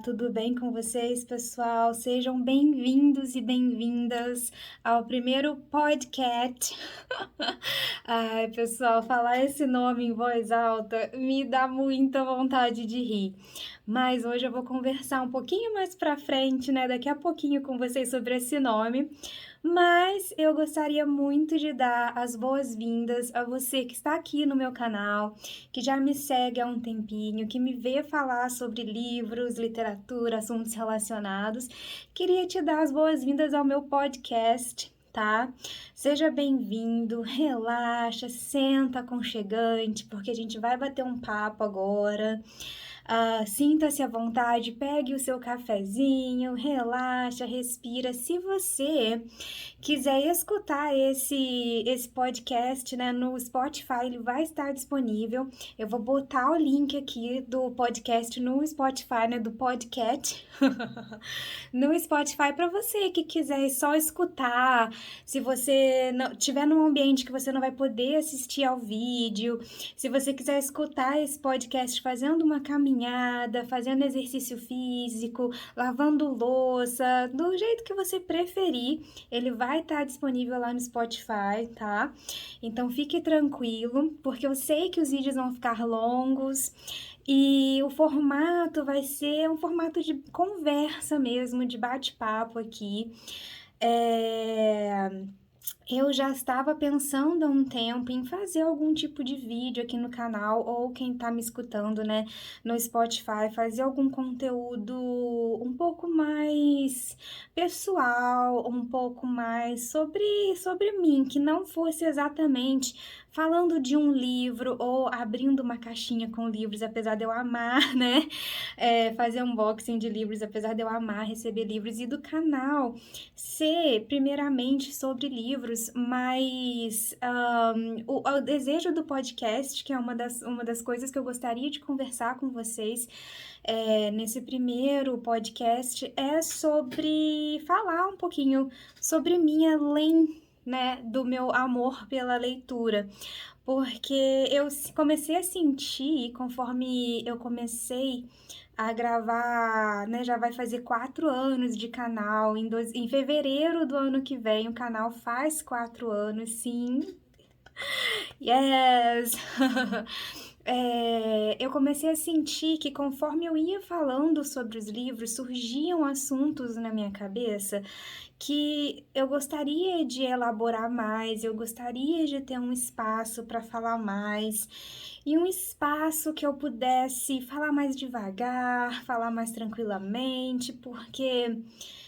tudo bem com vocês, pessoal? Sejam bem-vindos e bem-vindas ao primeiro podcast. Ai, pessoal, falar esse nome em voz alta me dá muita vontade de rir. Mas hoje eu vou conversar um pouquinho mais pra frente, né? Daqui a pouquinho com vocês sobre esse nome. Mas eu gostaria muito de dar as boas-vindas a você que está aqui no meu canal, que já me segue há um tempinho, que me vê falar sobre livros, literatura, assuntos relacionados. Queria te dar as boas-vindas ao meu podcast, tá? Seja bem-vindo, relaxa, senta aconchegante, porque a gente vai bater um papo agora. Sinta-se à vontade, pegue o seu cafezinho, relaxa, respira. Se você quiser escutar esse podcast, né, no Spotify, ele vai estar disponível. Eu vou botar o link aqui do podcast no Spotify, né, do podcast, no Spotify para você que quiser só escutar. Se você não tiver num ambiente que você não vai poder assistir ao vídeo, se você quiser escutar esse podcast fazendo uma caminhada, fazendo exercício físico, lavando louça, do jeito que você preferir, ele vai estar disponível lá no Spotify, tá? Então fique tranquilo, porque eu sei que os vídeos vão ficar longos e o formato vai ser um formato de conversa mesmo, de bate-papo aqui. Eu já estava pensando há um tempo em fazer algum tipo de vídeo aqui no canal, ou quem tá me escutando, né, no Spotify, fazer algum conteúdo um pouco mais pessoal, um pouco mais sobre mim, que não fosse exatamente falando de um livro ou abrindo uma caixinha com livros, apesar de eu amar, né, fazer unboxing de livros, apesar de eu amar receber livros, e do canal ser primeiramente sobre livros, mas o desejo do podcast, que é uma das coisas que eu gostaria de conversar com vocês nesse primeiro podcast, é sobre falar um pouquinho sobre mim, além, né, do meu amor pela leitura. Porque eu comecei a sentir, conforme eu comecei a gravar, né? Já vai fazer 4 anos de canal. Em fevereiro do ano que vem, o canal faz 4 anos, sim. Yes! Eu comecei a sentir que conforme eu ia falando sobre os livros, surgiam assuntos na minha cabeça que eu gostaria de elaborar mais, eu gostaria de ter um espaço para falar mais, e um espaço que eu pudesse falar mais devagar, falar mais tranquilamente, porque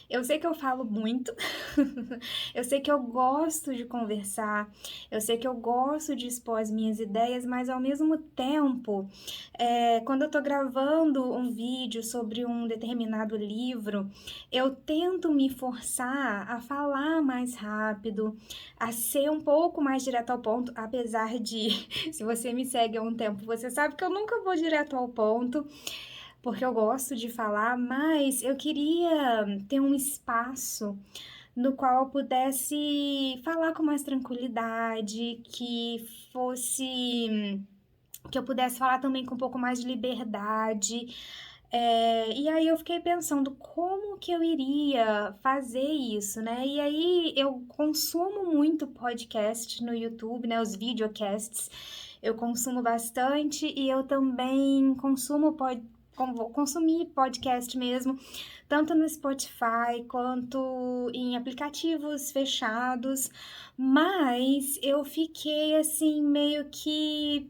eu sei que eu falo muito, eu sei que eu gosto de conversar, eu sei que eu gosto de expor as minhas ideias, mas ao mesmo tempo, quando eu tô gravando um vídeo sobre um determinado livro, eu tento me forçar a falar mais rápido, a ser um pouco mais direto ao ponto, apesar de, se você me segue há um tempo, você sabe que eu nunca vou direto ao ponto, porque eu gosto de falar, mas eu queria ter um espaço no qual eu pudesse falar com mais tranquilidade, que eu pudesse falar também com um pouco mais de liberdade. E aí eu fiquei pensando como que eu iria fazer isso, né? E aí eu consumo muito podcast no YouTube, né? Os videocasts eu consumo bastante, e eu também consumir podcast mesmo, tanto no Spotify quanto em aplicativos fechados, mas eu fiquei assim meio que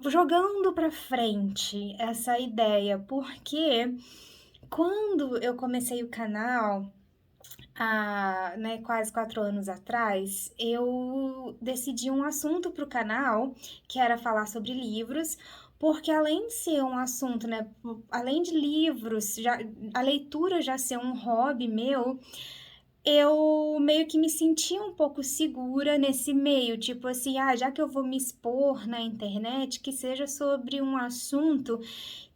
jogando para frente essa ideia, porque quando eu comecei o canal, né, quase 4 anos atrás, eu decidi um assunto para o canal, que era falar sobre livros, porque além de ser um assunto, né, além de livros, a leitura já ser um hobby meu, eu meio que me senti um pouco segura nesse meio, tipo assim, já que eu vou me expor na internet, que seja sobre um assunto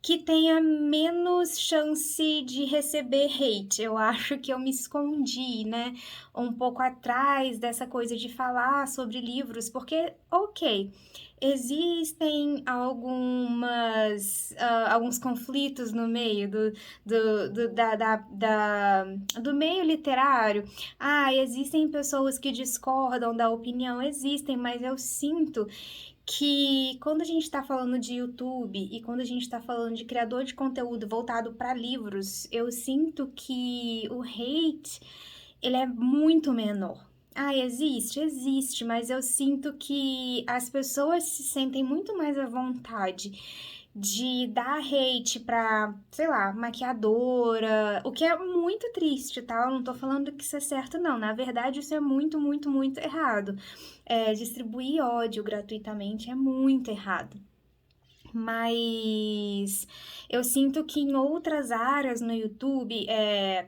que tenha menos chance de receber hate. Eu acho que eu me escondi, né, um pouco atrás dessa coisa de falar sobre livros, porque, ok, existem alguns conflitos no meio do meio literário. Existem pessoas que discordam da opinião, existem, mas eu sinto que quando a gente está falando de YouTube e quando a gente está falando de criador de conteúdo voltado para livros, eu sinto que o hate, ele é muito menor. Existe, mas eu sinto que as pessoas se sentem muito mais à vontade de dar hate pra, sei lá, maquiadora, o que é muito triste, tá? Eu não tô falando que isso é certo, não. Na verdade, isso é muito, muito, muito errado. Distribuir ódio gratuitamente é muito errado. Mas eu sinto que em outras áreas no YouTube,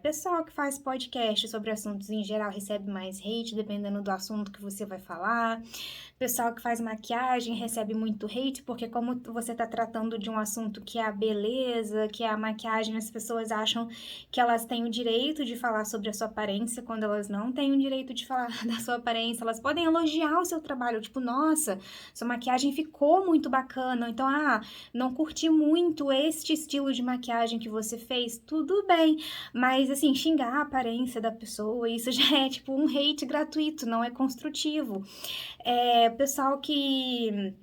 pessoal que faz podcast sobre assuntos em geral recebe mais hate, dependendo do assunto que você vai falar. Pessoal que faz maquiagem recebe muito hate, porque como você tá tratando de um assunto que é a beleza, que é a maquiagem, as pessoas acham que elas têm o direito de falar sobre a sua aparência, quando elas não têm o direito de falar da sua aparência. Elas podem elogiar o seu trabalho, tipo, nossa, sua maquiagem ficou muito bacana. Então, não curti muito este estilo de maquiagem que você fez, tudo bem. Mas, assim, xingar a aparência da pessoa, isso já é, tipo, um hate gratuito, não é construtivo. Pessoal que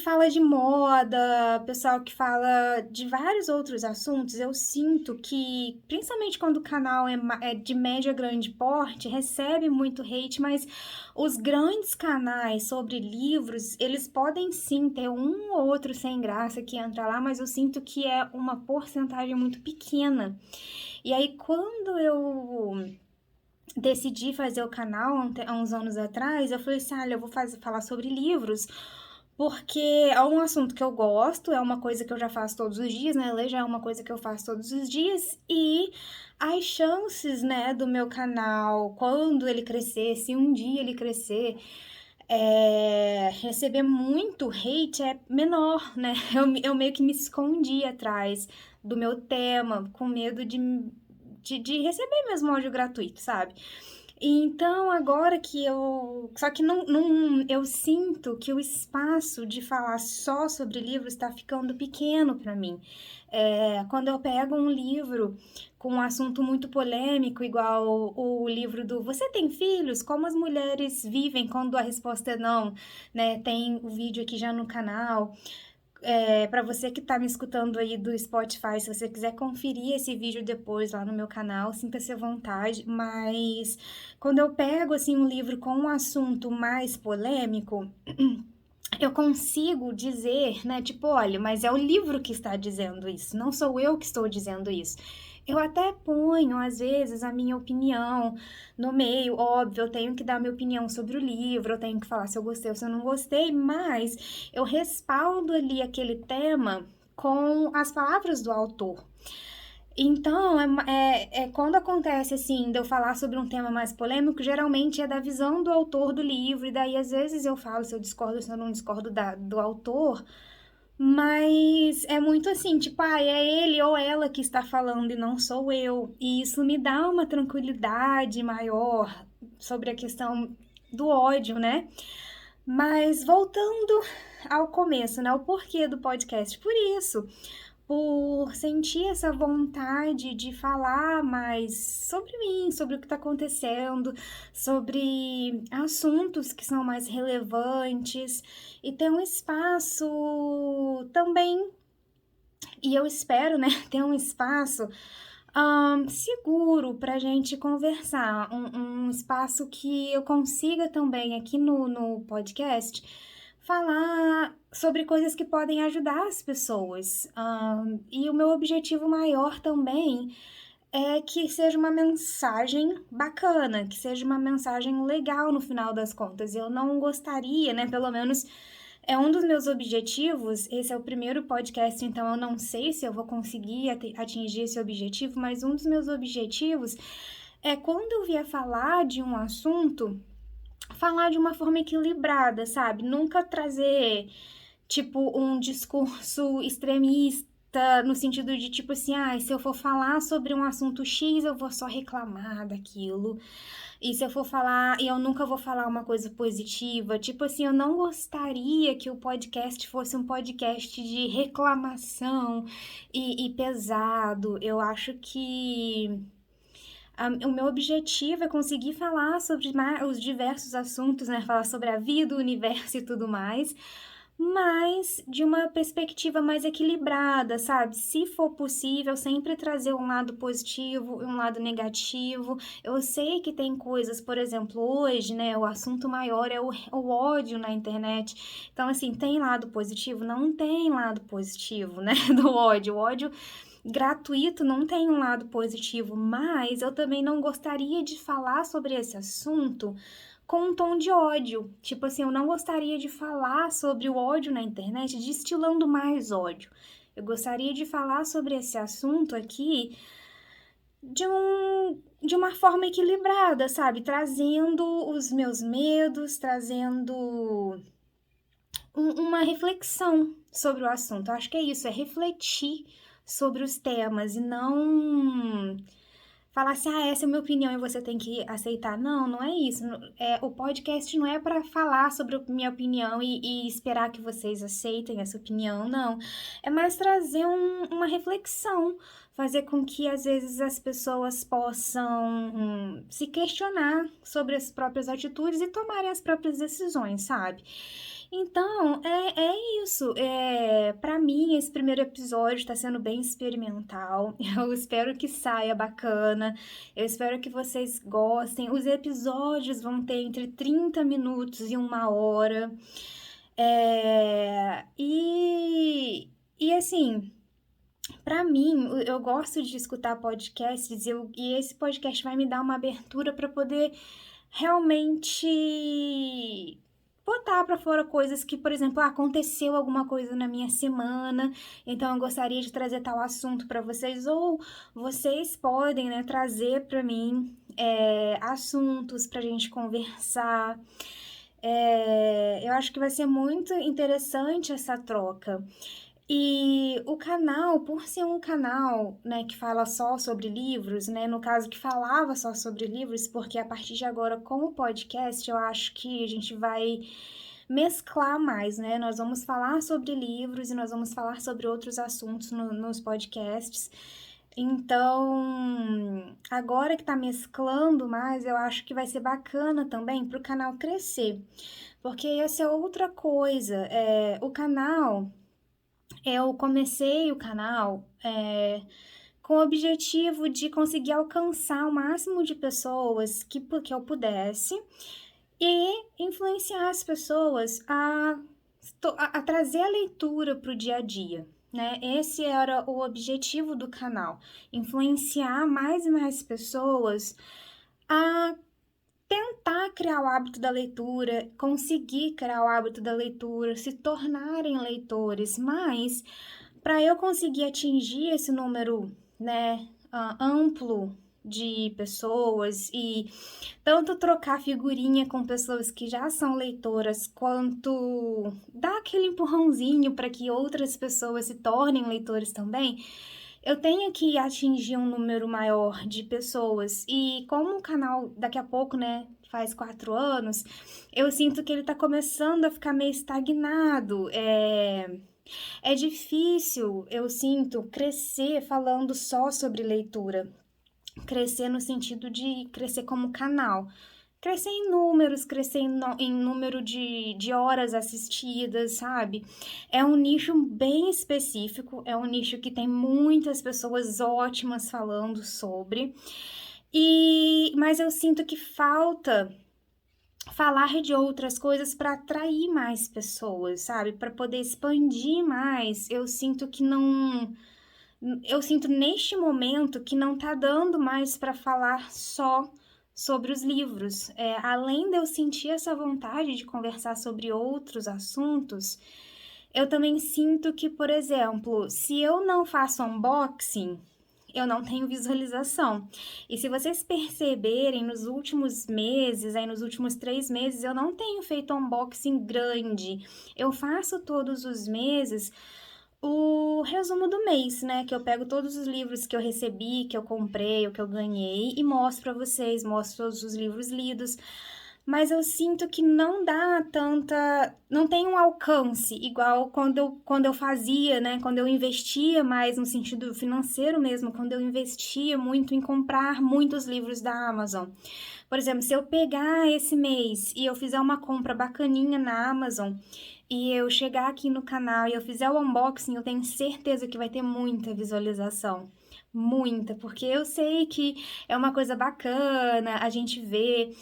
fala de moda, pessoal que fala de vários outros assuntos, eu sinto que, principalmente quando o canal é de média grande porte, recebe muito hate, mas os grandes canais sobre livros, eles podem sim ter um ou outro sem graça que entra lá, mas eu sinto que é uma porcentagem muito pequena. E aí, quando eu decidi fazer o canal há uns anos atrás, eu falei assim, eu vou falar sobre livros, porque é um assunto que eu gosto, é uma coisa que eu já faço todos os dias, né? Ler já é uma coisa que eu faço todos os dias, e as chances, né, do meu canal, quando ele crescer, se um dia ele crescer, receber muito hate é menor, né? Eu meio que me escondi atrás do meu tema, com medo de receber mesmo ódio gratuito, sabe? Então, agora que eu. Só que eu sinto que o espaço de falar só sobre livros está ficando pequeno para mim. Quando eu pego um livro com um assunto muito polêmico, igual o livro do Você tem filhos? Como as mulheres vivem quando a resposta é não, né? Tem o vídeo aqui já no canal. Para você que tá me escutando aí do Spotify, se você quiser conferir esse vídeo depois lá no meu canal, sinta-se à vontade, mas quando eu pego assim um livro com um assunto mais polêmico, eu consigo dizer, né, tipo, olha, mas é o livro que está dizendo isso, não sou eu que estou dizendo isso. Eu até ponho, às vezes, a minha opinião no meio, óbvio, eu tenho que dar minha opinião sobre o livro, eu tenho que falar se eu gostei ou se eu não gostei, mas eu respaldo ali aquele tema com as palavras do autor. Então, quando acontece assim, de eu falar sobre um tema mais polêmico, geralmente é da visão do autor do livro, e daí às vezes eu falo se eu discordo, se eu não discordo do autor, mas é muito assim, tipo, é ele ou ela que está falando e não sou eu. E isso me dá uma tranquilidade maior sobre a questão do ódio, né? Mas voltando ao começo, né? O porquê do podcast. Por isso, por sentir essa vontade de falar mais sobre mim, sobre o que está acontecendo, sobre assuntos que são mais relevantes e ter um espaço também, e eu espero, né, ter um espaço seguro para a gente conversar, um espaço que eu consiga também aqui no podcast falar sobre coisas que podem ajudar as pessoas. E o meu objetivo maior também é que seja uma mensagem bacana, que seja uma mensagem legal no final das contas. Eu não gostaria, né, pelo menos é um dos meus objetivos. Esse é o primeiro podcast, então eu não sei se eu vou conseguir atingir esse objetivo, mas um dos meus objetivos é quando eu vier falar de um assunto, falar de uma forma equilibrada, sabe? Nunca trazer, tipo, um discurso extremista, no sentido de tipo assim, se eu for falar sobre um assunto X, eu vou só reclamar daquilo. E se eu for falar, e eu nunca vou falar uma coisa positiva, tipo assim, eu não gostaria que o podcast fosse um podcast de reclamação e pesado. Eu acho que o meu objetivo é conseguir falar sobre os diversos assuntos, né? Falar sobre a vida, o universo e tudo mais, mas de uma perspectiva mais equilibrada, sabe? Se for possível, sempre trazer um lado positivo e um lado negativo. Eu sei que tem coisas, por exemplo, hoje, né? O assunto maior é o ódio na internet. Então, assim, tem lado positivo? Não tem lado positivo, né? Do ódio. O ódio gratuito não tem um lado positivo, mas eu também não gostaria de falar sobre esse assunto com um tom de ódio. Tipo assim, eu não gostaria de falar sobre o ódio na internet destilando mais ódio. Eu gostaria de falar sobre esse assunto aqui de uma forma equilibrada, sabe? Trazendo os meus medos, trazendo uma reflexão sobre o assunto. Eu acho que é isso, é refletir sobre os temas e não falar assim, essa é a minha opinião e você tem que aceitar. Não, não é isso. O podcast não é para falar sobre a minha opinião e esperar que vocês aceitem essa opinião, não. É mais trazer uma reflexão, fazer com que às vezes as pessoas possam se questionar sobre as próprias atitudes e tomarem as próprias decisões, sabe? Então, é isso. Para mim, esse primeiro episódio está sendo bem experimental. Eu espero que saia bacana. Eu espero que vocês gostem. Os episódios vão ter entre 30 minutos e 1 hora. E assim, para mim, eu gosto de escutar podcasts e esse podcast vai me dar uma abertura para poder realmente botar para fora coisas que, por exemplo, aconteceu alguma coisa na minha semana, então eu gostaria de trazer tal assunto para vocês, ou vocês podem, né, trazer para mim assuntos para a gente conversar. Eu acho que vai ser muito interessante essa troca. E o canal, por ser um canal, né, que fala só sobre livros, né, no caso que falava só sobre livros, porque a partir de agora com o podcast eu acho que a gente vai mesclar mais, né? Nós vamos falar sobre livros e nós vamos falar sobre outros assuntos nos podcasts. Então, agora que tá mesclando mais, eu acho que vai ser bacana também para o canal crescer, porque essa é outra coisa. O canal eu comecei o canal com o objetivo de conseguir alcançar o máximo de pessoas que eu pudesse e influenciar as pessoas a trazer a leitura para o dia a dia, né? Esse era o objetivo do canal, influenciar mais e mais pessoas a tentar criar o hábito da leitura, conseguir criar o hábito da leitura, se tornarem leitores, mas para eu conseguir atingir esse número, né, amplo de pessoas e tanto trocar figurinha com pessoas que já são leitoras, quanto dar aquele empurrãozinho para que outras pessoas se tornem leitores também, eu tenho que atingir um número maior de pessoas. E como o canal daqui a pouco, né, faz 4 anos, eu sinto que ele tá começando a ficar meio estagnado. É difícil, eu sinto, crescer falando só sobre leitura. Crescer no sentido de crescer como canal. Crescer em números, crescer em número de horas assistidas, sabe? É um nicho bem específico, é um nicho que tem muitas pessoas ótimas falando sobre. Mas eu sinto que falta falar de outras coisas para atrair mais pessoas, sabe? Para poder expandir mais. Eu sinto que não. Eu sinto neste momento que não tá dando mais para falar só sobre os livros. Além de eu sentir essa vontade de conversar sobre outros assuntos, eu também sinto que, por exemplo, se eu não faço unboxing, eu não tenho visualização. E se vocês perceberem, nos últimos meses, nos últimos 3 meses, eu não tenho feito unboxing grande. Eu faço todos os meses o resumo do mês, né? Que eu pego todos os livros que eu recebi, que eu comprei, ou que eu ganhei e mostro para vocês, mostro todos os livros lidos. Mas eu sinto que não dá tanta, não tem um alcance igual quando eu fazia, né? Quando eu investia mais no sentido financeiro mesmo, quando eu investia muito em comprar muitos livros da Amazon. Por exemplo, se eu pegar esse mês e eu fizer uma compra bacaninha na Amazon e eu chegar aqui no canal e eu fizer o unboxing, eu tenho certeza que vai ter muita visualização. Muita, porque eu sei que é uma coisa bacana a gente ver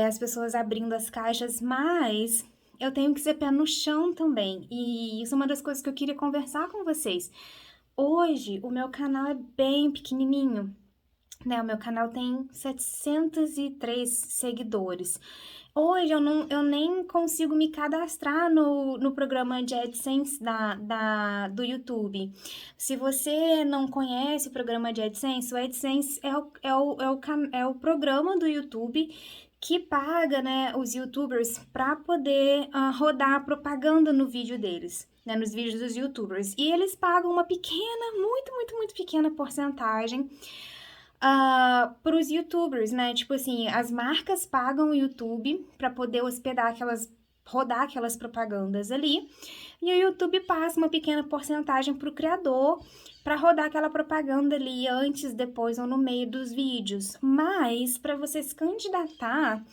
as pessoas abrindo as caixas, mas eu tenho que ser pé no chão também. E isso é uma das coisas que eu queria conversar com vocês. Hoje, o meu canal é bem pequenininho, né? O meu canal tem 703 seguidores. Hoje eu nem consigo me cadastrar no programa de AdSense do YouTube. Se você não conhece o programa de AdSense, o AdSense é o programa do YouTube que paga, né, os YouTubers para poder rodar propaganda no vídeo deles. Né, nos vídeos dos YouTubers. E eles pagam uma pequena, muito, muito, muito pequena porcentagem para os YouTubers, né? Tipo assim, as marcas pagam o YouTube para poder rodar aquelas propagandas ali, e o YouTube passa uma pequena porcentagem para o criador para rodar aquela propaganda ali antes, depois ou no meio dos vídeos. Mas para você se candidatar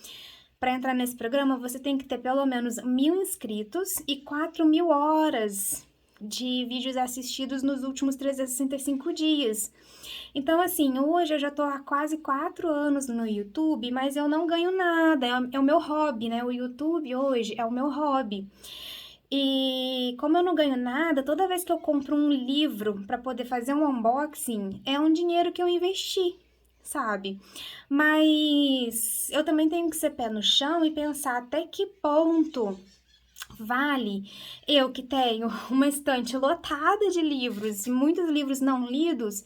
para entrar nesse programa, você tem que ter pelo menos 1.000 inscritos e 4.000 horas de vídeos assistidos nos últimos 365 dias. Então, assim, hoje eu já tô há quase 4 anos no YouTube, mas eu não ganho nada, é o meu hobby, né? O YouTube hoje é o meu hobby. E como eu não ganho nada, toda vez que eu compro um livro para poder fazer um unboxing, é um dinheiro que eu investi, sabe? Mas eu também tenho que ser pé no chão e pensar até que ponto vale eu que tenho uma estante lotada de livros e muitos livros não lidos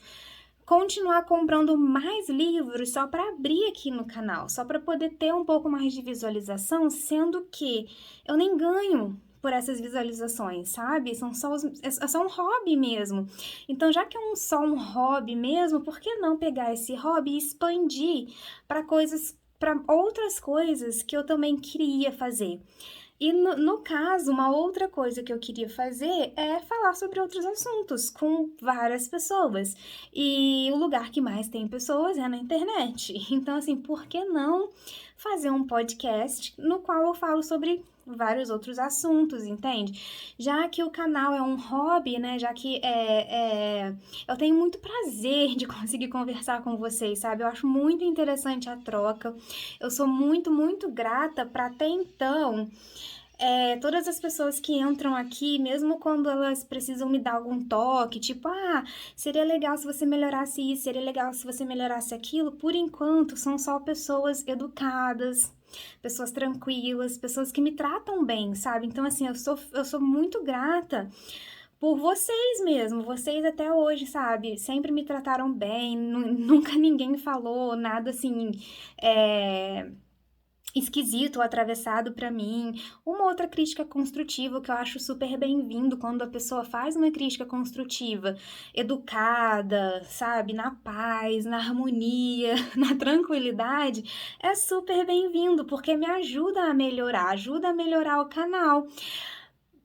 continuar comprando mais livros só para abrir aqui no canal, só para poder ter um pouco mais de visualização, sendo que eu nem ganho por essas visualizações, sabe? É só um hobby mesmo. Então, já que é só um hobby mesmo, por que não pegar esse hobby e expandir para outras coisas que eu também queria fazer? E no caso, uma outra coisa que eu queria fazer é falar sobre outros assuntos com várias pessoas. E o lugar que mais tem pessoas é na internet. Então, assim, por que não fazer um podcast no qual eu falo sobre vários outros assuntos, entende? Já que o canal é um hobby, né? Já que eu tenho muito prazer de conseguir conversar com vocês, sabe? Eu acho muito interessante a troca. Eu sou muito, muito grata para até então todas as pessoas que entram aqui, mesmo quando elas precisam me dar algum toque, tipo, seria legal se você melhorasse isso, seria legal se você melhorasse aquilo, por enquanto são só pessoas educadas, pessoas tranquilas, pessoas que me tratam bem, sabe? Então, assim, eu sou muito grata por vocês mesmo, vocês até hoje, sabe? Sempre me trataram bem, nunca ninguém falou nada assim, esquisito ou atravessado para mim. Uma outra crítica construtiva que eu acho super bem-vindo quando a pessoa faz uma crítica construtiva, educada, sabe, na paz, na harmonia, na tranquilidade, é super bem-vindo porque me ajuda a melhorar o canal.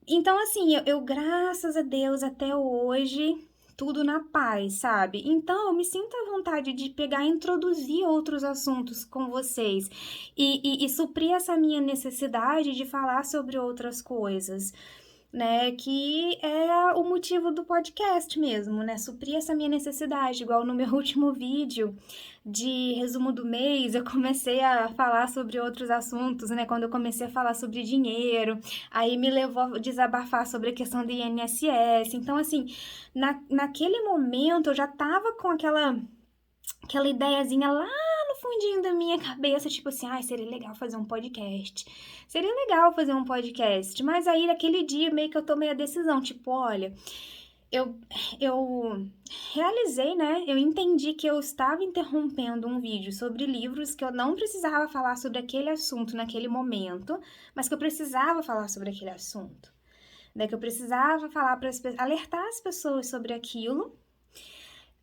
Então, assim, eu graças a Deus, até hoje, tudo na paz, sabe? Então, eu me sinto à vontade de pegar e introduzir outros assuntos com vocês e suprir essa minha necessidade de falar sobre outras coisas, né? Que é o motivo do podcast mesmo, né? Suprir essa minha necessidade, igual no meu último vídeo de resumo do mês, eu comecei a falar sobre outros assuntos, né? Quando eu comecei a falar sobre dinheiro, aí me levou a desabafar sobre a questão do INSS. Então, assim, naquele momento eu já tava com aquela ideiazinha lá no fundinho da minha cabeça, tipo assim, seria legal fazer um podcast. Seria legal fazer um podcast. Mas aí, naquele dia, meio que eu tomei a decisão, tipo, olha, eu realizei, né? Eu entendi que eu estava interrompendo um vídeo sobre livros que eu não precisava falar sobre aquele assunto naquele momento, mas que eu precisava falar sobre aquele assunto. né? Que eu precisava falar alertar as pessoas sobre aquilo,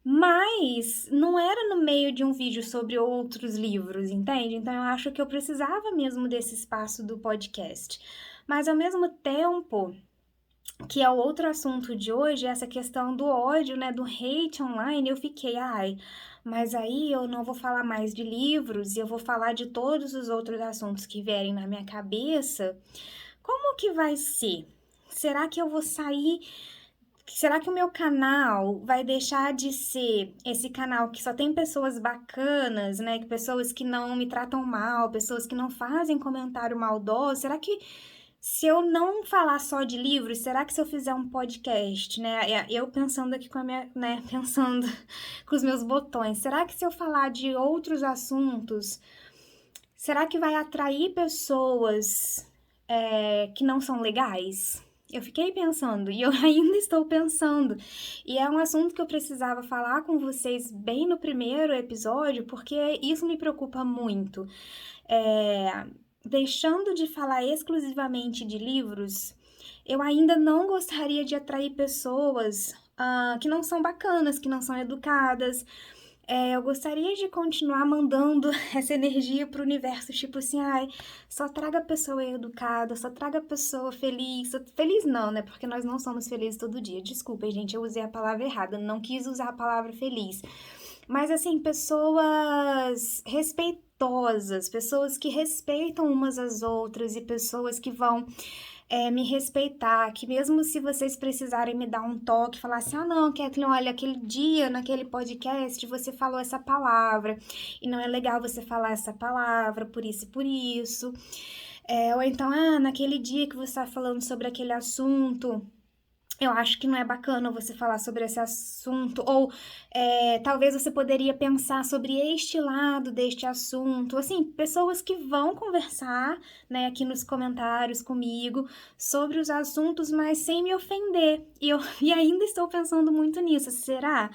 mas não era no meio de um vídeo sobre outros livros, entende? Então eu acho que eu precisava mesmo desse espaço do podcast. Mas ao mesmo tempo, que é o outro assunto de hoje, essa questão do ódio, né, do hate online, eu fiquei, mas aí eu não vou falar mais de livros e eu vou falar de todos os outros assuntos que vierem na minha cabeça. Como que vai ser? Será que eu vou sair? Será que o meu canal vai deixar de ser esse canal que só tem pessoas bacanas, né? Pessoas que não me tratam mal, pessoas que não fazem comentário maldoso? Será que se eu não falar só de livros, será que se eu fizer um podcast, né? Eu pensando aqui com a minha, né? Pensando com os meus botões, será que se eu falar de outros assuntos, será que vai atrair pessoas que não são legais? Eu fiquei pensando e eu ainda estou pensando. E é um assunto que eu precisava falar com vocês bem no primeiro episódio, porque isso me preocupa muito. Deixando de falar exclusivamente de livros, eu ainda não gostaria de atrair pessoas que não são bacanas, que não são educadas. Eu gostaria de continuar mandando essa energia pro universo, tipo assim, só traga pessoa educada, só traga pessoa feliz. Feliz não, né? Porque nós não somos felizes todo dia. Desculpem, gente, eu usei a palavra errada, não quis usar a palavra feliz. Mas, assim, pessoas respeitosas, pessoas que respeitam umas às outras e pessoas que vão me respeitar, que mesmo se vocês precisarem me dar um toque, falar assim, não, Kathleen, olha, aquele dia, naquele podcast, você falou essa palavra, e não é legal você falar essa palavra, por isso e por isso. Ou então, naquele dia que você está falando sobre aquele assunto, eu acho que não é bacana você falar sobre esse assunto, ou talvez você poderia pensar sobre este lado deste assunto. Assim, pessoas que vão conversar, né, aqui nos comentários comigo sobre os assuntos, mas sem me ofender. E ainda estou pensando muito nisso. Será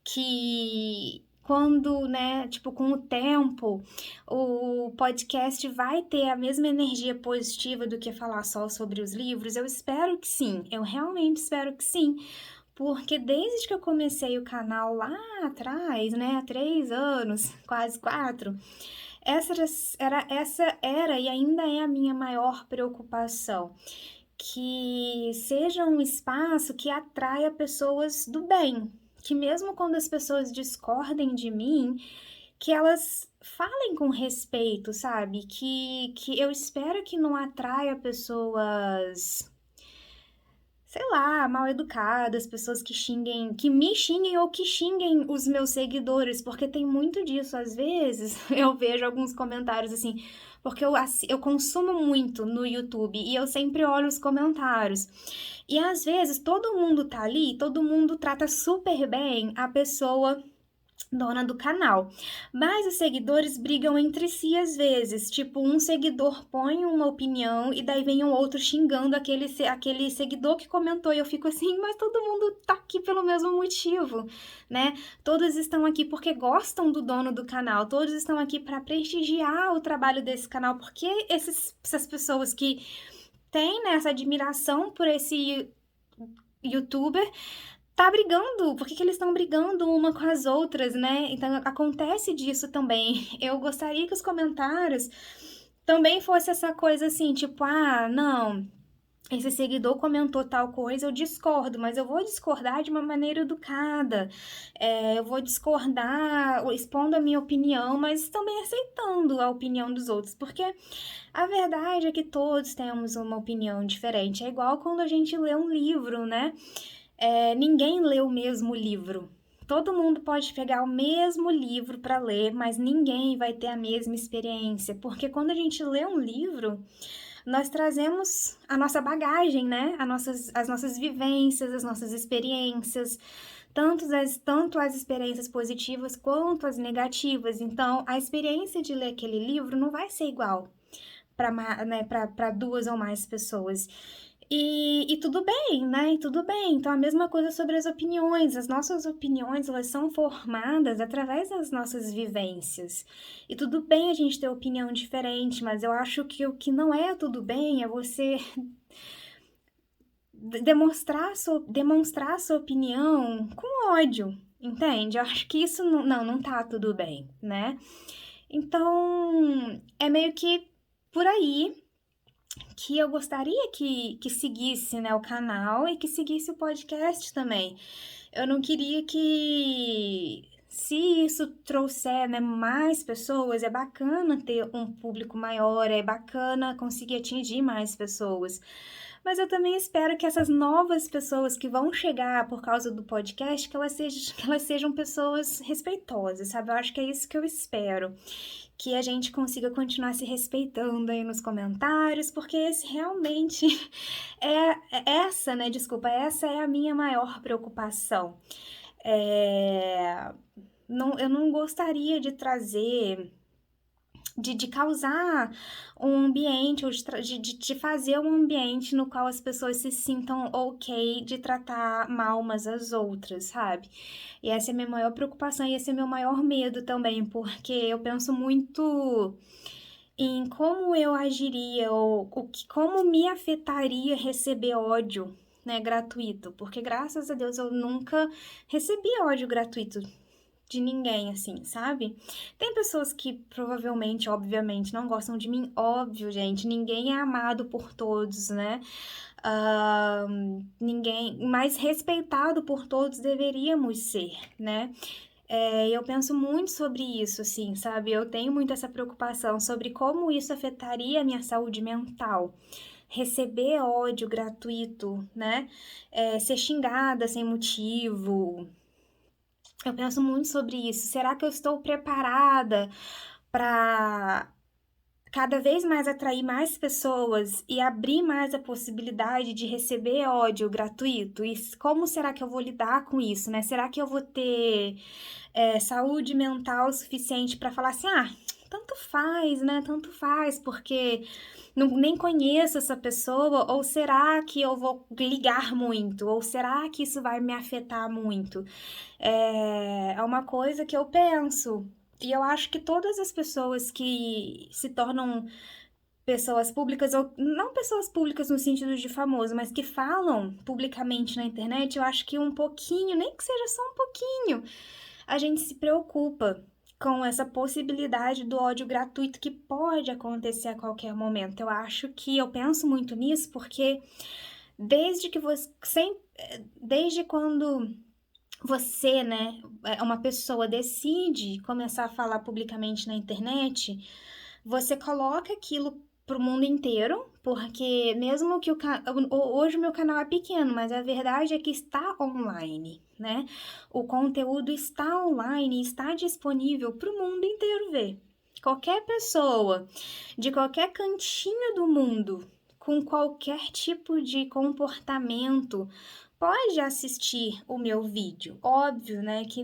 que quando, né, tipo, com o tempo, o podcast vai ter a mesma energia positiva do que falar só sobre os livros? Eu espero que sim, eu realmente espero que sim, porque desde que eu comecei o canal lá atrás, né, há 3 anos, quase 4, essa era e ainda é a minha maior preocupação, que seja um espaço que atraia pessoas do bem, que mesmo quando as pessoas discordem de mim, que elas falem com respeito, sabe? Que eu espero que não atraia pessoas, sei lá, mal educadas, pessoas que xinguem, que me xinguem ou que xinguem os meus seguidores, porque tem muito disso. Às vezes eu vejo alguns comentários assim, porque eu consumo muito no YouTube e eu sempre olho os comentários. E às vezes todo mundo tá ali, todo mundo trata super bem a pessoa dona do canal. Mas os seguidores brigam entre si às vezes. Tipo, um seguidor põe uma opinião e daí vem um outro xingando aquele seguidor que comentou. E eu fico assim, mas todo mundo tá aqui pelo mesmo motivo, né? Todos estão aqui porque gostam do dono do canal. Todos estão aqui para prestigiar o trabalho desse canal. Porque essas pessoas que têm, né, essa admiração por esse youtuber tá brigando, por que eles estão brigando uma com as outras, né? Então acontece disso também. Eu gostaria que os comentários também fosse essa coisa assim, tipo, não, esse seguidor comentou tal coisa, eu discordo, mas eu vou discordar de uma maneira educada. Eu vou discordar, expondo a minha opinião, mas também aceitando a opinião dos outros, porque a verdade é que todos temos uma opinião diferente. É igual quando a gente lê um livro, né? Ninguém lê o mesmo livro. Todo mundo pode pegar o mesmo livro para ler, mas ninguém vai ter a mesma experiência, porque quando a gente lê um livro, nós trazemos a nossa bagagem, né? As nossas vivências, as nossas experiências, tanto as experiências positivas quanto as negativas. Então, a experiência de ler aquele livro não vai ser igual para, né, para 2 ou mais pessoas. E tudo bem, né? E tudo bem. Então, a mesma coisa sobre as opiniões. As nossas opiniões, elas são formadas através das nossas vivências. E tudo bem a gente ter opinião diferente, mas eu acho que o que não é tudo bem é você demonstrar a sua opinião com ódio, entende? Eu acho que isso não tá tudo bem, né? Então, é meio que por aí que eu gostaria que seguisse, né, o canal e que seguisse o podcast também. Eu não queria que, se isso trouxer, né, mais pessoas, é bacana ter um público maior, é bacana conseguir atingir mais pessoas. Mas eu também espero que essas novas pessoas que vão chegar por causa do podcast, que elas sejam pessoas respeitosas, sabe? Eu acho que é isso que eu espero. Que a gente consiga continuar se respeitando aí nos comentários, porque esse realmente essa, né? Desculpa, essa é a minha maior preocupação. É, não, eu não gostaria de trazer, de causar um ambiente, ou de fazer um ambiente no qual as pessoas se sintam ok de tratar mal umas às outras, sabe? E essa é a minha maior preocupação e esse é o meu maior medo também, porque eu penso muito em como eu agiria ou como me afetaria receber ódio, né, gratuito, porque graças a Deus eu nunca recebi ódio gratuito de ninguém, assim, sabe? Tem pessoas que provavelmente, obviamente, não gostam de mim, óbvio, gente, ninguém é amado por todos, né? Ninguém, mas respeitado por todos deveríamos ser, né? Eu penso muito sobre isso, assim, sabe? Eu tenho muito essa preocupação sobre como isso afetaria a minha saúde mental. Receber ódio gratuito, né? Ser xingada sem motivo. Eu penso muito sobre isso. Será que eu estou preparada para cada vez mais atrair mais pessoas e abrir mais a possibilidade de receber ódio gratuito? E como será que eu vou lidar com isso, né? Será que eu vou ter saúde mental suficiente para falar assim, tanto faz, né? Tanto faz, porque nem conheço essa pessoa, ou será que eu vou ligar muito? Ou será que isso vai me afetar muito? É uma coisa que eu penso. E eu acho que todas as pessoas que se tornam pessoas públicas, ou não pessoas públicas no sentido de famoso, mas que falam publicamente na internet, eu acho que um pouquinho, nem que seja só um pouquinho, a gente se preocupa com essa possibilidade do ódio gratuito que pode acontecer a qualquer momento. Eu penso muito nisso porque desde quando você, né, uma pessoa decide começar a falar publicamente na internet, você coloca aquilo pro mundo inteiro, porque mesmo que hoje o meu canal é pequeno, mas a verdade é que está online, né? O conteúdo está online, está disponível pro mundo inteiro ver. Qualquer pessoa de qualquer cantinho do mundo, com qualquer tipo de comportamento, pode assistir o meu vídeo. Óbvio, né, que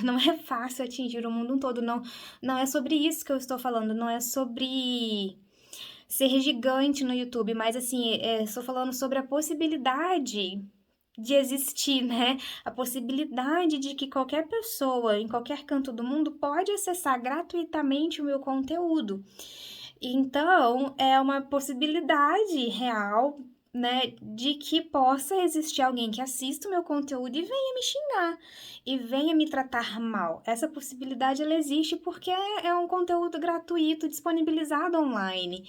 não é fácil atingir o mundo todo, não é sobre isso que eu estou falando, não é sobre ser gigante no YouTube, mas assim, estou falando sobre a possibilidade de existir, né? A possibilidade de que qualquer pessoa em qualquer canto do mundo pode acessar gratuitamente o meu conteúdo. Então, é uma possibilidade real, né, de que possa existir alguém que assista o meu conteúdo e venha me xingar e venha me tratar mal. Essa possibilidade ela existe porque é um conteúdo gratuito disponibilizado online.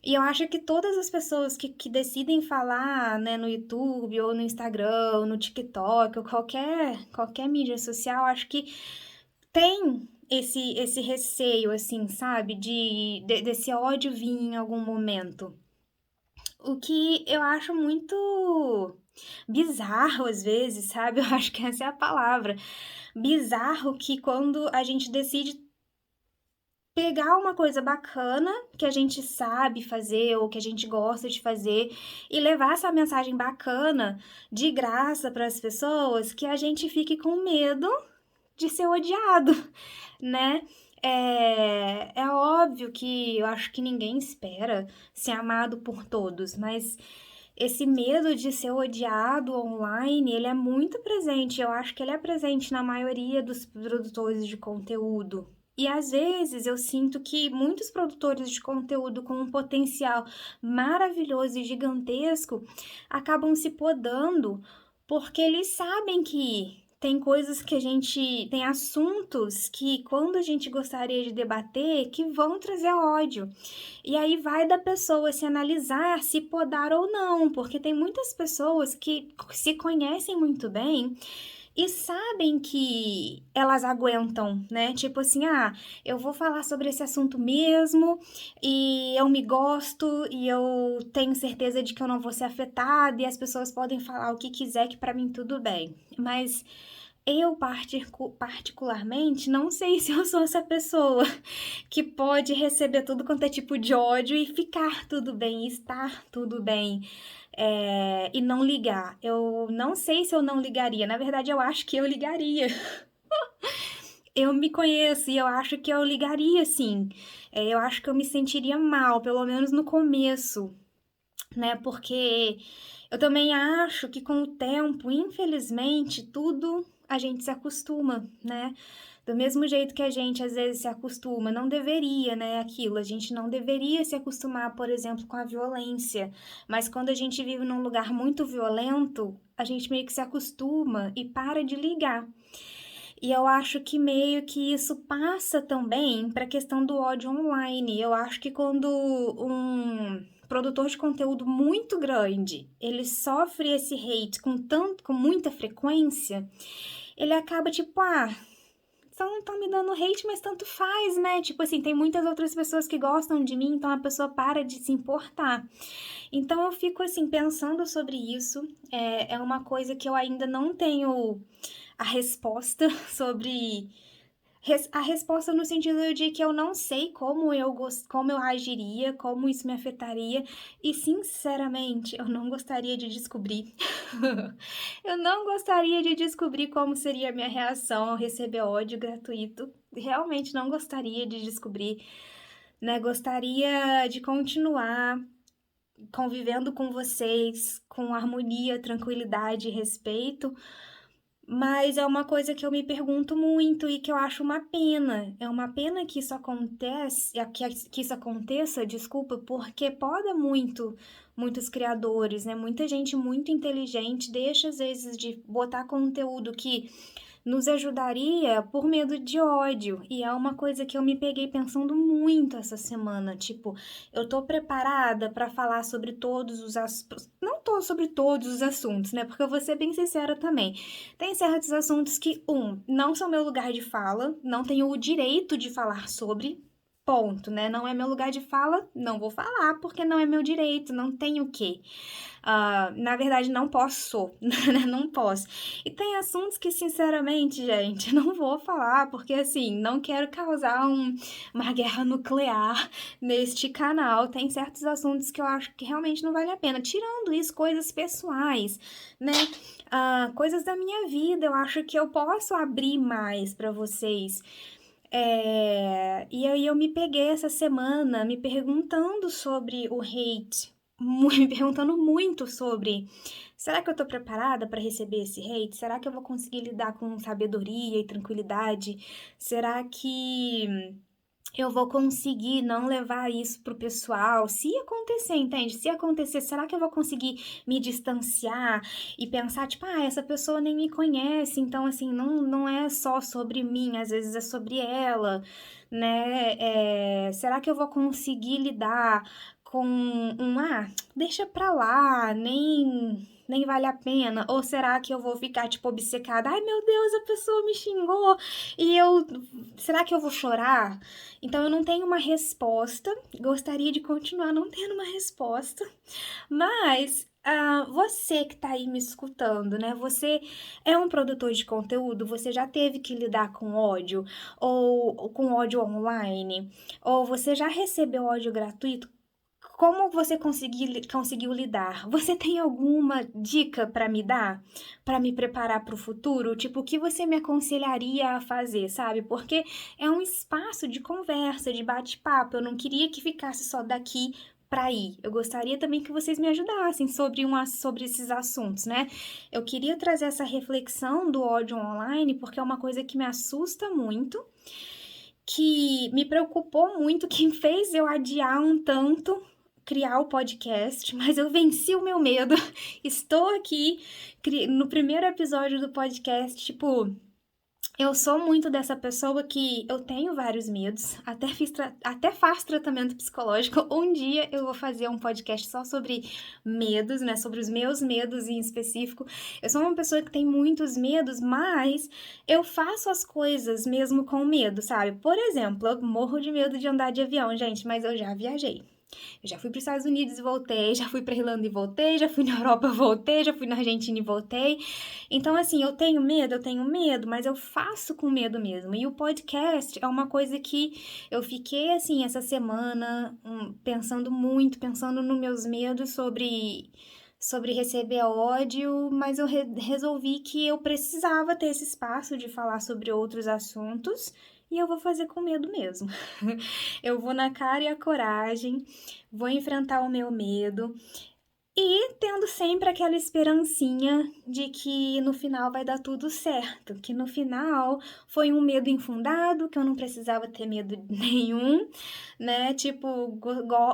E eu acho que todas as pessoas que decidem falar, né, no YouTube, ou no Instagram, ou no TikTok, ou qualquer mídia social, acho que tem esse receio, assim, sabe? Desse ódio vir em algum momento. O que eu acho muito bizarro às vezes, sabe? Eu acho que essa é a palavra. Bizarro que quando a gente decide pegar uma coisa bacana que a gente sabe fazer ou que a gente gosta de fazer e levar essa mensagem bacana de graça para as pessoas, que a gente fique com medo de ser odiado, né? É óbvio que eu acho que ninguém espera ser amado por todos, mas esse medo de ser odiado online, ele é muito presente. Eu acho que ele é presente na maioria dos produtores de conteúdo. E às vezes eu sinto que muitos produtores de conteúdo com um potencial maravilhoso e gigantesco acabam se podando porque eles sabem que tem coisas que a gente tem assuntos que quando a gente gostaria de debater que vão trazer ódio. E aí vai da pessoa se analisar, se podar ou não, porque tem muitas pessoas que se conhecem muito bem e sabem que elas aguentam, né? Tipo assim, eu vou falar sobre esse assunto mesmo, e eu me gosto, e eu tenho certeza de que eu não vou ser afetada, e as pessoas podem falar o que quiser, que pra mim tudo bem. Mas eu, particularmente, não sei se eu sou essa pessoa que pode receber tudo quanto é tipo de ódio e ficar tudo bem, estar tudo bem, e não ligar. Eu não sei se eu não ligaria, na verdade eu acho que eu ligaria. Eu me conheço e eu acho que eu ligaria sim. Eu acho que eu me sentiria mal, pelo menos no começo, né? Porque eu também acho que com o tempo, infelizmente, tudo a gente se acostuma, né? Do mesmo jeito que a gente às vezes se acostuma, não deveria, né? Aquilo, a gente não deveria se acostumar, por exemplo, com a violência. Mas quando a gente vive num lugar muito violento, a gente meio que se acostuma e para de ligar. E eu acho que meio que isso passa também para a questão do ódio online. Eu acho que quando um produtor de conteúdo muito grande, ele sofre esse hate com muita frequência, ele acaba tipo, estão me dando hate, mas tanto faz, né? Tipo assim, tem muitas outras pessoas que gostam de mim, então a pessoa para de se importar. Então eu fico assim pensando sobre isso. É uma coisa que eu ainda não tenho a resposta sobre a resposta no sentido de que eu não sei como eu agiria, como isso me afetaria, e sinceramente, eu não gostaria de descobrir. Eu não gostaria de descobrir como seria a minha reação ao receber ódio gratuito. Realmente não gostaria de descobrir, né? Gostaria de continuar convivendo com vocês com harmonia, tranquilidade e respeito, mas é uma coisa que eu me pergunto muito e que eu acho uma pena. É uma pena que isso que isso aconteça, desculpa, porque poda muito muitos criadores, né? Muita gente muito inteligente deixa às vezes de botar conteúdo que nos ajudaria por medo de ódio. E é uma coisa que eu me peguei pensando muito essa semana. Tipo, eu tô preparada para falar sobre todos os assuntos. Não tô sobre todos os assuntos, né? Porque eu vou ser bem sincera também. Tem certos assuntos que, não são meu lugar de fala, não tenho o direito de falar sobre. Ponto, né? Não é meu lugar de fala, não vou falar, porque não é meu direito, não tenho o quê. Na verdade, não posso, né? Não posso. E tem assuntos que, sinceramente, gente, não vou falar, porque assim, não quero causar uma guerra nuclear neste canal. Tem certos assuntos que eu acho que realmente não vale a pena. Tirando isso, coisas pessoais, né? Coisas da minha vida, eu acho que eu posso abrir mais para vocês. E aí eu me peguei essa semana me perguntando sobre o hate, me perguntando muito sobre, será que eu tô preparada para receber esse hate? Será que eu vou conseguir lidar com sabedoria e tranquilidade? Será que eu vou conseguir não levar isso pro pessoal? Se acontecer, entende? Se acontecer, será que eu vou conseguir me distanciar e pensar, tipo, essa pessoa nem me conhece, então, assim, não é só sobre mim, às vezes é sobre ela, né? Será que eu vou conseguir lidar com deixa pra lá, nem vale a pena? Ou será que eu vou ficar, tipo, obcecada? Ai, meu Deus, a pessoa me xingou e será que eu vou chorar? Então eu não tenho uma resposta, gostaria de continuar não tendo uma resposta, mas você que tá aí me escutando, né? Você é um produtor de conteúdo, você já teve que lidar com ódio, ou com ódio online, ou você já recebeu ódio gratuito? Como você conseguiu lidar? Você tem alguma dica para me dar? Para me preparar para o futuro? Tipo, o que você me aconselharia a fazer, sabe? Porque é um espaço de conversa, de bate-papo. Eu não queria que ficasse só daqui para aí. Eu gostaria também que vocês me ajudassem sobre esses assuntos, né? Eu queria trazer essa reflexão do ódio online, porque é uma coisa que me assusta muito, que me preocupou muito, que fez eu adiar um tanto criar o podcast, mas eu venci o meu medo. Estou aqui no primeiro episódio do podcast, tipo, eu sou muito dessa pessoa que eu tenho vários medos, até faço tratamento psicológico. Um dia eu vou fazer um podcast só sobre medos, né? Sobre os meus medos em específico. Eu sou uma pessoa que tem muitos medos, mas eu faço as coisas mesmo com medo, sabe? Por exemplo, eu morro de medo de andar de avião, gente, mas eu já viajei. Eu já fui para os Estados Unidos e voltei, já fui para Irlanda e voltei, já fui na Europa e voltei, já fui na Argentina e voltei. Então, assim, eu tenho medo, mas eu faço com medo mesmo. E o podcast é uma coisa que eu fiquei, assim, essa semana pensando muito, pensando nos meus medos sobre receber ódio, mas eu resolvi que eu precisava ter esse espaço de falar sobre outros assuntos. E eu vou fazer com medo mesmo. Eu vou na cara e a coragem, vou enfrentar o meu medo e tendo sempre aquela esperancinha de que no final vai dar tudo certo, que no final foi um medo infundado, que eu não precisava ter medo nenhum, né? Tipo,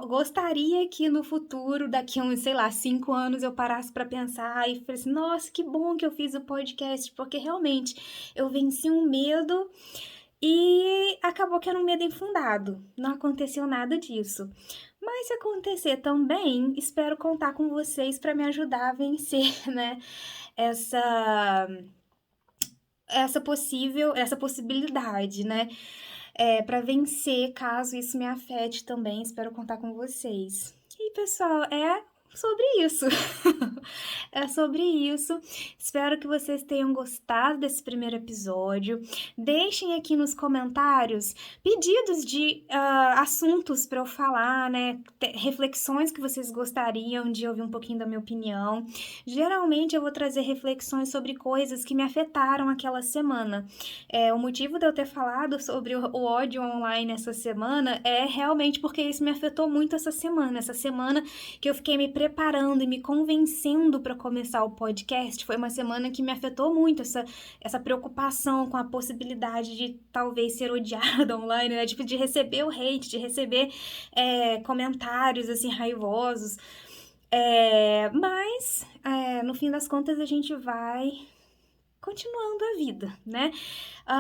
gostaria que no futuro, daqui a uns, sei lá, 5 anos, eu parasse para pensar e falasse, nossa, que bom que eu fiz o podcast, porque realmente eu venci um medo. E acabou que era um medo infundado, não aconteceu nada disso. Mas se acontecer também, espero contar com vocês para me ajudar a vencer, né, essa essa possibilidade, né, para vencer caso isso me afete também, espero contar com vocês. E pessoal, é sobre isso. É sobre isso. Espero que vocês tenham gostado desse primeiro episódio. Deixem aqui nos comentários pedidos de assuntos para eu falar, né? Reflexões que vocês gostariam de ouvir um pouquinho da minha opinião. Geralmente eu vou trazer reflexões sobre coisas que me afetaram aquela semana. O motivo de eu ter falado sobre o ódio online essa semana é realmente porque isso me afetou muito essa semana. Essa semana que eu fiquei me preparando e me convencendo para começar o podcast, foi uma semana que me afetou muito essa preocupação com a possibilidade de talvez ser odiada online, né? Tipo, de receber o hate, de receber comentários, assim, raivosos. Mas, no fim das contas, a gente vai continuando a vida, né?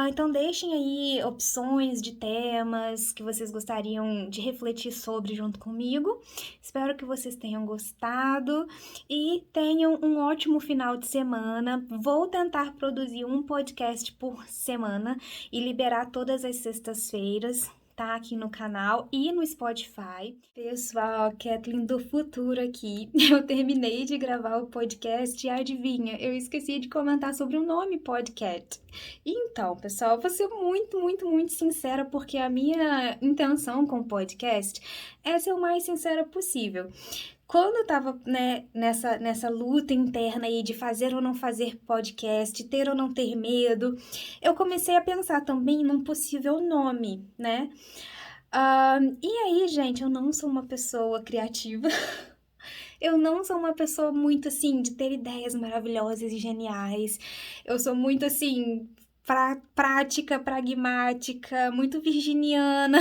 Então deixem aí opções de temas que vocês gostariam de refletir sobre junto comigo. Espero que vocês tenham gostado e tenham um ótimo final de semana. Vou tentar produzir um podcast por semana e liberar todas as sextas-feiras. Tá aqui no canal e no Spotify. Pessoal, Kathleen do futuro aqui. Eu terminei de gravar o podcast e adivinha, eu esqueci de comentar sobre o nome podcast. Então, pessoal, vou ser muito, muito, muito sincera porque a minha intenção com o podcast é ser o mais sincera possível. Quando eu tava, né, nessa luta interna aí de fazer ou não fazer podcast, ter ou não ter medo, eu comecei a pensar também num possível nome, né? E aí, gente, eu não sou uma pessoa criativa. Eu não sou uma pessoa muito, assim, de ter ideias maravilhosas e geniais. Eu sou muito, assim, prática, pragmática, muito virginiana.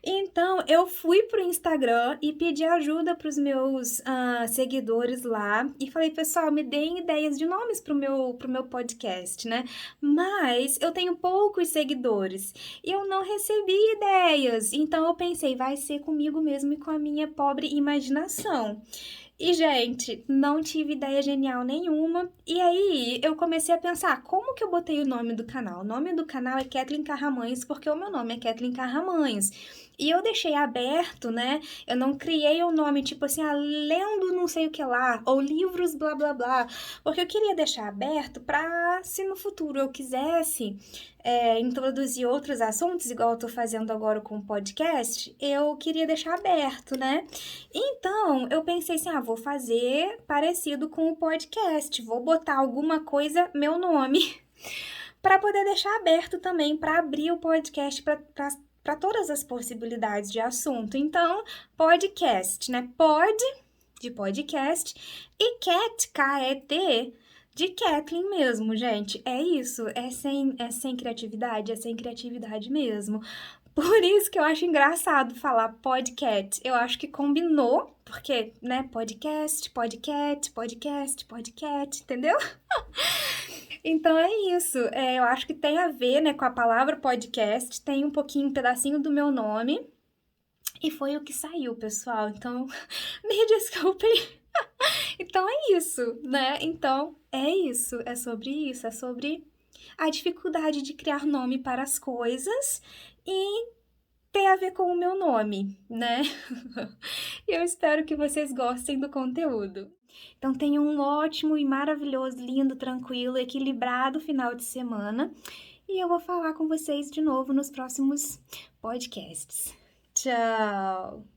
Então, eu fui pro Instagram e pedi ajuda pros meus seguidores lá e falei, pessoal, me deem ideias de nomes pro meu podcast, né? Mas eu tenho poucos seguidores e eu não recebi ideias. Então, eu pensei, vai ser comigo mesmo e com a minha pobre imaginação. E, gente, não tive ideia genial nenhuma. E aí, eu comecei a pensar, como que eu botei o nome do canal? O nome do canal é Kathleen Carramanhos, porque o meu nome é Kathleen Carramanhos. E eu deixei aberto, né? Eu não criei um nome tipo assim, lendo não sei o que lá, ou livros blá blá blá. Porque eu queria deixar aberto pra, se no futuro eu quisesse introduzir outros assuntos, igual eu tô fazendo agora com o podcast, eu queria deixar aberto, né? Então, eu pensei assim, vou fazer parecido com o podcast, vou botar alguma coisa, meu nome, para poder deixar aberto também, para abrir o podcast para todas as possibilidades de assunto. Então, podcast, né? Pod, de podcast, e cat, K-E-T, de Kathleen mesmo, gente. É isso, é sem criatividade, é sem criatividade mesmo. Por isso que eu acho engraçado falar podcast. Eu acho que combinou, porque, né, podcast, podcast, podcast, podcast, entendeu? Então é isso. Eu acho que tem a ver, né, com a palavra podcast, tem um pouquinho, um pedacinho do meu nome, e foi o que saiu, pessoal. Então, me desculpem. Então é isso, né? Então é isso, é sobre a dificuldade de criar nome para as coisas e tem a ver com o meu nome, né? E eu espero que vocês gostem do conteúdo. Então tenham um ótimo e maravilhoso, lindo, tranquilo, equilibrado final de semana. E eu vou falar com vocês de novo nos próximos podcasts. Tchau!